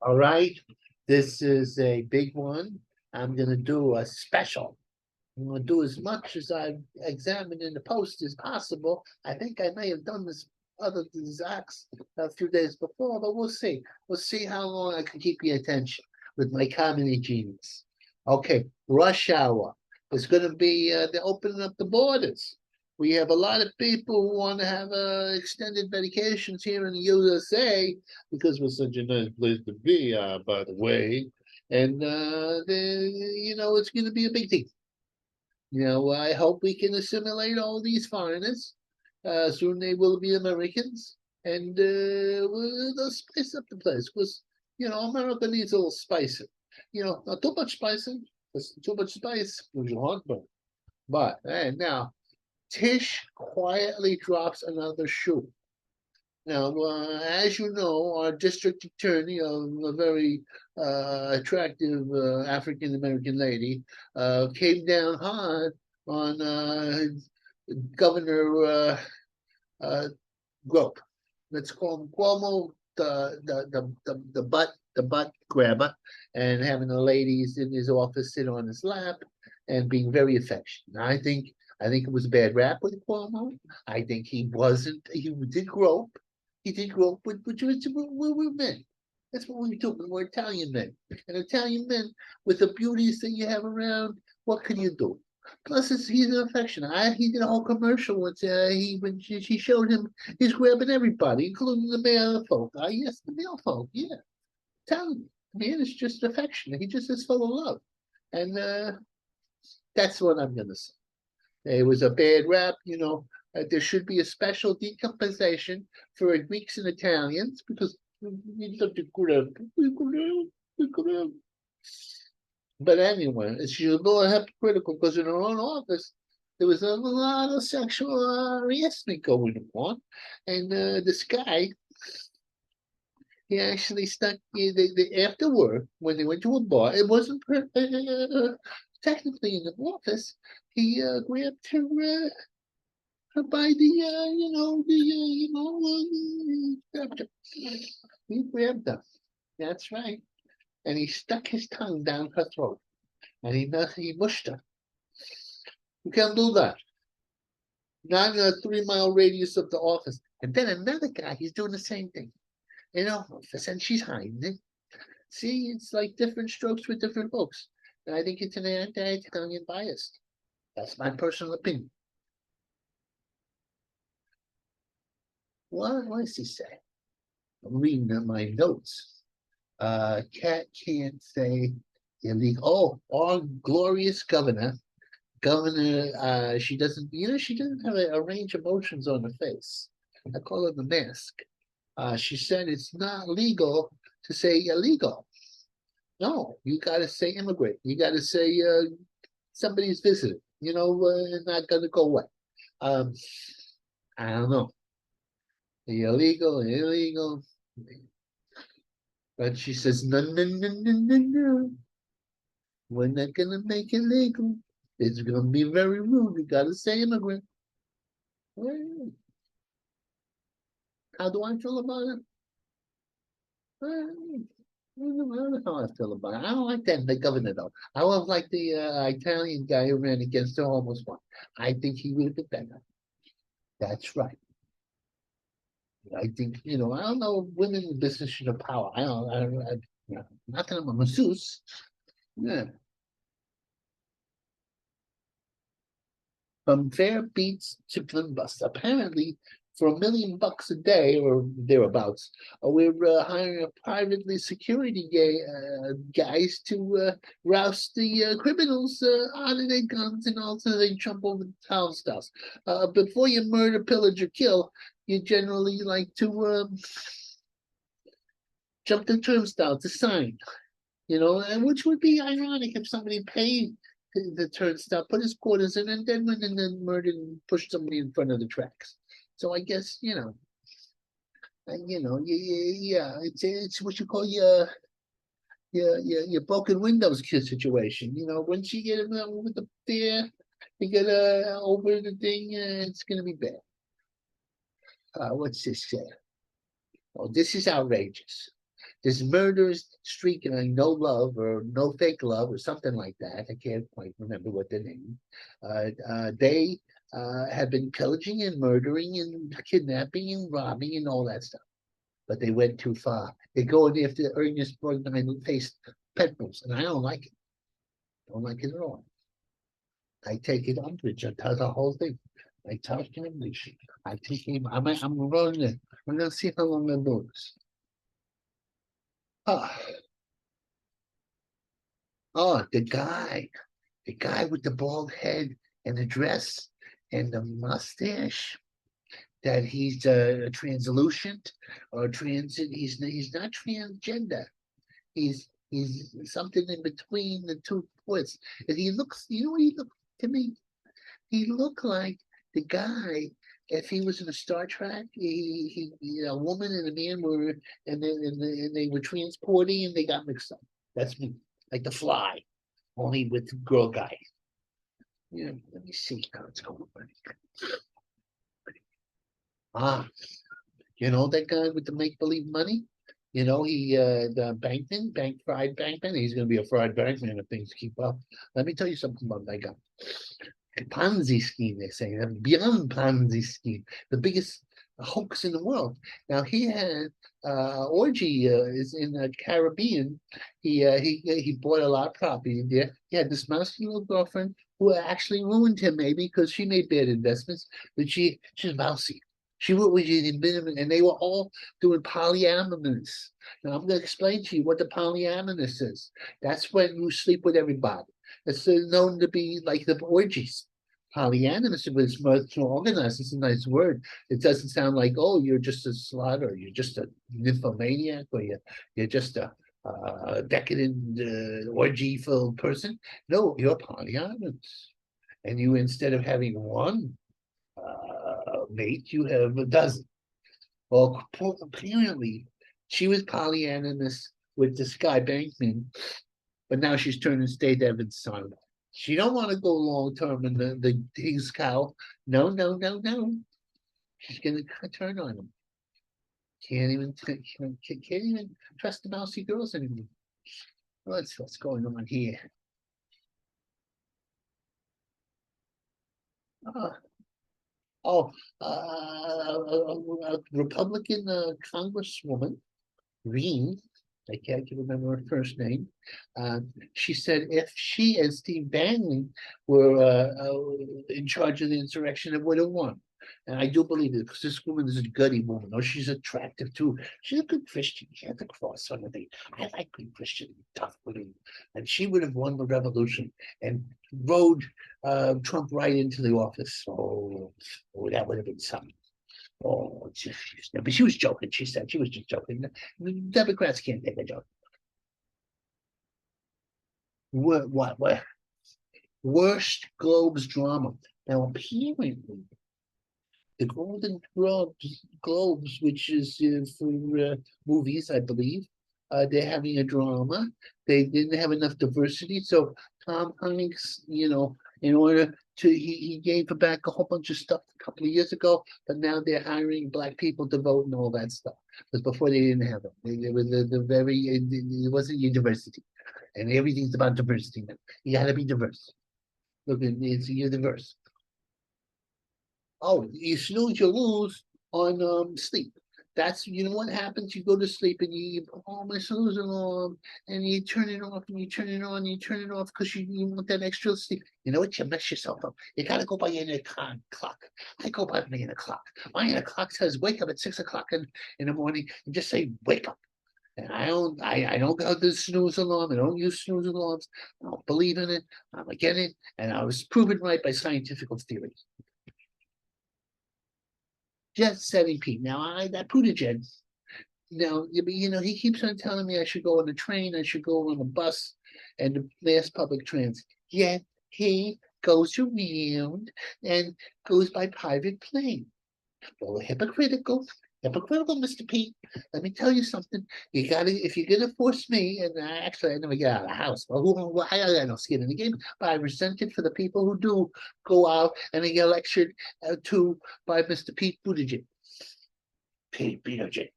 All right, this is a big one. I'm gonna do a special. I'm gonna do as much as I've examined in the post as possible. I think I may have done this other these acts a few days before, but we'll see. We'll see how long I can keep your attention with my comedy genius. Okay, rush hour. It's gonna be they're opening up the borders. We have a lot of people who want to have extended vacations here in the USA because we're such a nice place to be, by the way. And it's going to be a big thing. I hope we can assimilate all these foreigners. Soon they will be Americans, and they'll spice up the place because America needs a little spice. Not too much spicing. Because too much spice gives you heartburn. But now Tish quietly drops another shoe. Now, as you know, our district attorney, a very attractive African American lady, came down hard on Governor Grope. Let's call him Cuomo, the butt grabber, and having the ladies in his office sit on his lap and being very affectionate. I think it was a bad rap with Cuomo. I think he wasn't. He did grope. He did grope with men. That's what we do. We're Italian men, and Italian men with the beauties that you have around. What can you do? Plus, he's an affection. He did a whole commercial once. When she showed him, he's grabbing everybody, including the male folk. Yes, the male folk. Yeah, Italian man is just affectionate. He just is full of love, and that's what I'm gonna say. It was a bad rap. There should be a special decompensation for Greeks and Italians because we such a good. But anyway, she's a little hypocritical because in her own office, there was a lot of sexual harassment going on. And this guy, he actually stuck, after work, when they went to a bar, it wasn't technically in the office, he grabbed her by he grabbed her. That's right. And he stuck his tongue down her throat. And he mushed her. You can't do that. Not in a 3 mile radius of the office. And then another guy, he's doing the same thing in our office, and she's hiding it. See, it's like different strokes for different folks. And I think it's an anti-Italian bias. That's my personal opinion. What does he say? I'm reading my notes. Cat can't say illegal. Oh, our glorious governor. She doesn't, she doesn't have a range of emotions on her face. I call it the mask. She said it's not legal to say illegal. No, you got to say immigrant. You got to say somebody's visiting. Not going to go away. Um, I don't know. Illegal. But she says, no, no, no, no, no, no. We're not going to make it legal. It's going to be very rude. You got to say immigrant. Well, how do I feel about it? Well, I don't know how I feel about it. I don't like that the governor though. I don't like the Italian guy who ran against the homeless one. I think he would have been better. That's right. I think I don't know women in business of power. Not that I'm a masseuse. Yeah. From fair beats to bust. Apparently, for $1 million a day or thereabouts, we're hiring a privately security guys to roust the criminals out of their guns and also they jump over the turnstiles. Before you murder, pillage, or kill, you generally like to jump the turnstile to sign. And which would be ironic if somebody paid the turnstile, put his quarters in, and then went and then murdered and pushed somebody in front of the tracks. So I guess yeah, it's what you call your broken windows situation. Once you get it over the there, you get over the thing, it's gonna be bad. What's this say? Oh, this is outrageous. this murderous streak, no love or no fake love or something like that. I can't quite remember what the name. They have been pillaging and murdering and kidnapping and robbing and all that stuff. But they went too far. They're going after Ernest Borgnine-faced pet bulls, and I don't like it. Don't like it at all. I take it umbrage. I tell the whole thing. I tell him, I take him. I'm running it. I'm gonna see how long I do this. Oh, oh, the guy with the bald head and the dress and the mustache. That he's translucent or transit. He's not transgender. He's something in between the two points. And he looks, you know what he looked to me? He looked like the guy if he was in a Star Trek. A woman and a man were, and they were transporting and they got mixed up. That's me, like the Fly, only with the girl guy. Yeah, let me see how it's going. Ah, you know that guy with the make believe money? You know, the bankman, fried bankman. He's going to be a fried bankman if things keep up. Let me tell you something about that guy. A Ponzi scheme, they say, beyond Ponzi scheme, the biggest hoax in the world. Now he had orgy is in the Caribbean. He bought a lot of property there. He had this mousy little girlfriend who actually ruined him, maybe because she made bad investments. But she's mousy. She went with you, and they were all doing polyamorous. Now I'm going to explain to you what the polyamorous is. That's when you sleep with everybody. It's known to be like the orgies. Polyamorous, but it's much more organized. It's a nice word. It doesn't sound like, oh, you're just a slut, or you're just a nymphomaniac, or you're just a decadent orgy-filled person. No, you're polyamorous. And you, instead of having one mate, you have a dozen. Well, apparently, she was polyamorous with this guy Bankman, but now she's turning state evidence on him. She don't want to go long term in the Higgs cow. No, no, no, no. She's gonna turn on him. Can't even trust the mousy girls anymore. What's going on here? Uh, oh, a Republican Congresswoman, Green. I can't remember her first name. She said if she and Steve Bannon were in charge of the insurrection, it would have won. And I do believe it because this woman is a gutty woman. Oh, she's attractive too. She's a good Christian. She had the cross on her thing. I like good Christian, tough women. And she would have won the revolution and rode Trump right into the office. Oh, that would have been something. Oh, but she was joking. She said she was just joking. The Democrats can't take a joke. What? Worst Globes drama. Now, apparently, the Golden Globes, which is for movies, I believe, they're having a drama. They didn't have enough diversity, so Tom Hanks, in order to he gave back a whole bunch of stuff a couple of years ago, but now they're hiring black people to vote and all that stuff. Because before they didn't have it. They were the very it wasn't university, and everything's about diversity now. You got to be diverse. Look, you're diverse. Oh, you snooze, you lose on sleep. That's what happens. You go to sleep and oh, my snooze alarm, and you turn it off and you turn it on and you turn it off because you want that extra sleep. You know what? You mess yourself up. You gotta go by your clock. I go by my clock. My clock says wake up at 6 o'clock in the morning and just say wake up. And I don't go to the snooze alarm. I don't use snooze alarms. I don't believe in it. I'm against it, and I was proven right by scientific theory. Jet setting Pete. Now that Puttigieg. Now he keeps on telling me I should go on the train, I should go on a bus, and the last public transit. Yet he goes around and goes by private plane. Well, hypocritical, Mr. Pete. Let me tell you something. If you're gonna force me, and I never get out of the house. Well, I got no skin in the game, but I resent it for the people who do go out and they get lectured to by Mr. Pete Buttigieg. Pete Buttigieg.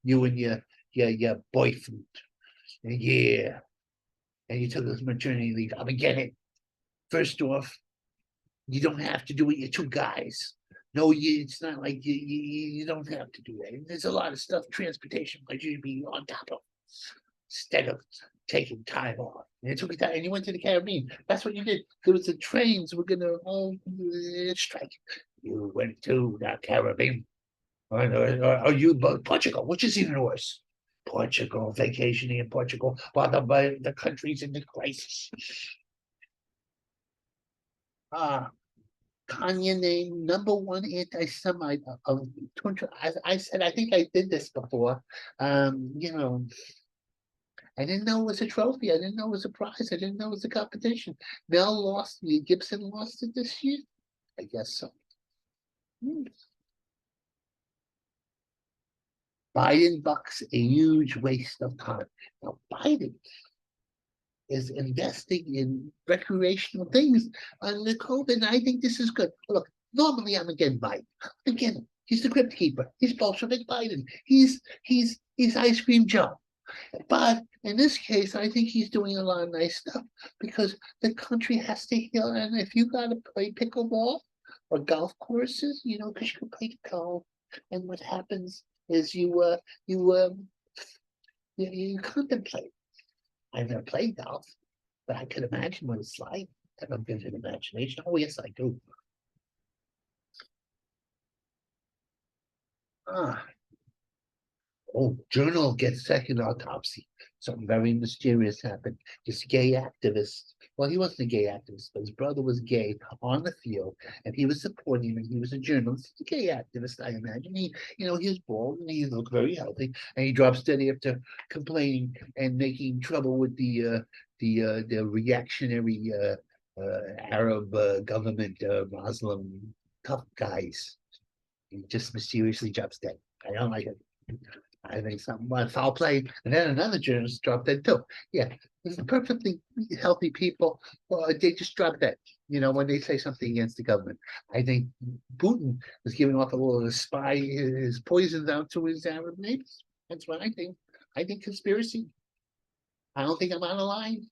You and your your boyfriend. Yeah, and you took this maternity leave. I'm get it. First off, you don't have to do it. You're two guys. No, it's not like you don't have to do that. There's a lot of stuff transportation wise you should be on top of instead of taking time off. And it took time, and you went to the Caribbean. That's what you did. There was the trains were gonna all strike. You went to the Caribbean, or you Portugal, which is even worse. Portugal, vacationing in Portugal while the country's in the crisis. Ah, Kanye named #1 anti-Semite of 20. I said I think I did this before. You know, I didn't know it was a trophy. I didn't know it was a prize. I didn't know it was a competition. Mel lost. Gibson lost it this year. I guess so. Hmm. Biden bucks a huge waste of time. Now Biden is investing in recreational things under COVID. And I think this is good. Look, normally I'm against Biden. Again, he's the crypt keeper. He's Bolshevik Biden. He's Ice Cream Joe. But in this case, I think he's doing a lot of nice stuff because the country has to heal. And if you got to play pickleball or golf courses, because you can play golf, and what happens is you contemplate. I've never played golf, but I can imagine what it's like. I have a vivid imagination. Oh yes, I do. Ah, oh, journal gets second autopsy. Something very mysterious happened. This gay activist, well, he wasn't a gay activist, but his brother was gay on the field, and he was supporting him, and he was a journalist, a gay activist, I imagine. He was bald, and he looked very healthy, and he dropped steady after complaining and making trouble with the reactionary Arab government, Muslim tough guys. He just mysteriously drops dead. I don't like it. I think something foul play, and then another journalist dropped dead too. Yeah, this is perfectly healthy people. Well, they just drop dead. When they say something against the government. I think Putin was giving off a little spy his poisons out to his Arab neighbors. That's what I think. I think conspiracy. I don't think I'm on a line.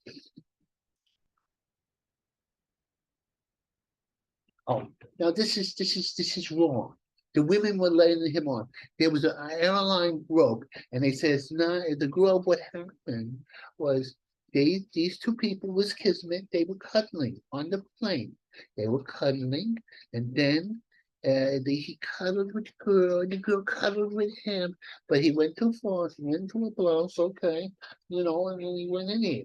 Oh, now this is wrong. The women were letting him on. There was an airline broke, and they says no. The girl, what happened was these two people was kismet. They were cuddling on the plane. They were cuddling, and then he cuddled with the girl, and the girl cuddled with him. But he went too far. He went to a blouse, okay, and then he went in there.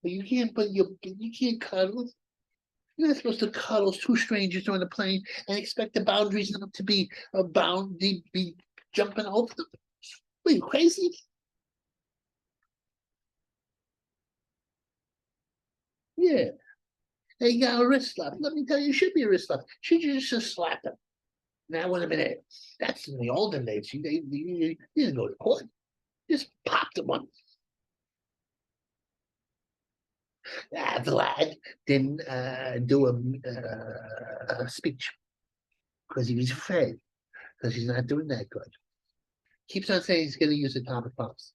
But you can't cuddle. You're not supposed to cuddle two strangers on the plane and expect the boundaries not to be be jumping over them. Are you crazy? Yeah. They got a wrist slap. Let me tell you, it should be a wrist slap. Should you just slap them? Now, wait a minute. That's in the olden days. You didn't go to court. Just popped them one. Vlad didn't do a speech because he was afraid because he's not doing that good. Keeps on saying he's going to use atomic bombs.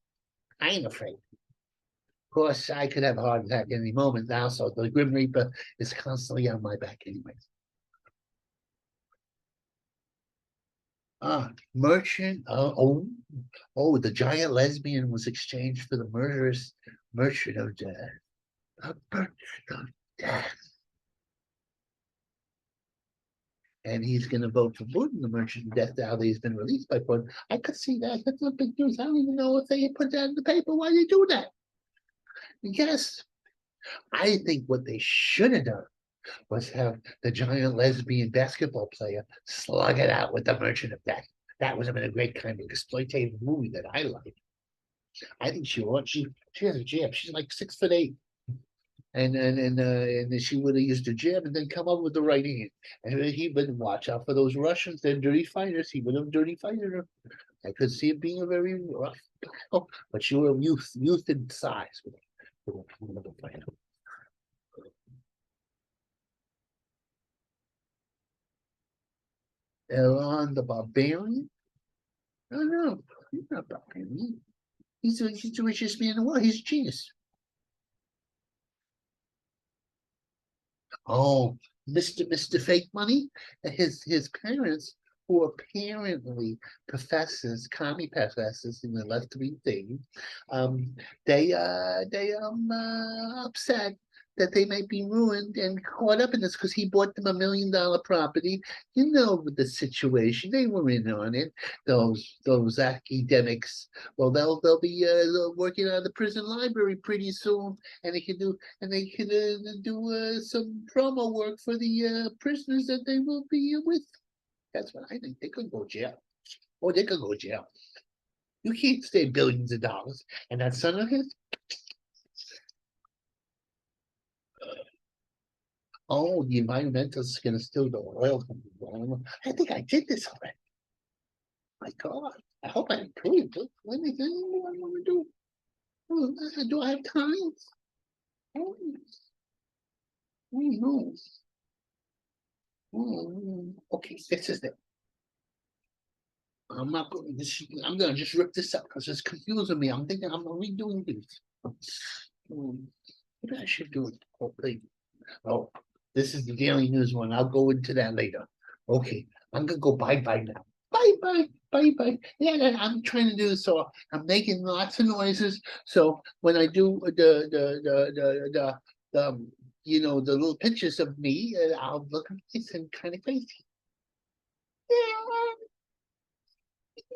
I ain't afraid. Of course, I could have a heart attack any moment now, so the Grim Reaper is constantly on my back, anyways. Merchant. The giant lesbian was exchanged for the murderous merchant of death. A merchant of death. And he's going to vote for Putin, the merchant of death, now that he's been released by Putin. I could see that. That's not big news. I don't even know if they put that in the paper. Why they do that? Yes, I think what they should have done was have the giant lesbian basketball player slug it out with the Merchant of Death. That would have been a great kind of exploitative movie that I like. I think she has a jab. She's like 6'8", and she would have used her jab and then come up with the right hand. And he would watch out for those Russians. They're dirty fighters. He would have dirty fighted her. I could see it being a very rough battle, but she would have youth in size with a fighter. Elon the Barbarian? No, he's not barbarian. He's the richest man in the world. He's a genius. Oh, Mr. Fake Money, his parents, who apparently professors, commie professors in the left wing thing, um, they upset that they might be ruined and caught up in this because he bought them $1 million property. You know the situation; they were in on it. Those academics. Well, they'll be working out of the prison library pretty soon, and they can do some promo work for the prisoners that they will be with. That's what I think. They could go jail. Oh, they could go jail. You can't stay billions of dollars. And that son of his, oh, the environmentalists are going to steal the oil from the ground. I think I did this already. My God. I hope I improved it. Let me think. What do I want to do? Oh, do I have time? Oh, no. Okay, this is it. I'm not going this. I'm gonna just rip this up because it's confusing me. I'm thinking I'm redoing this. Maybe I should do it. Okay. Oh, this is the Daily News one. I'll go into that later. Okay, I'm gonna go bye now. Bye. Yeah, I'm trying to do this, so I'm making lots of noises. So when I do the little pictures of me, I'll look nice and kind of crazy. Yeah.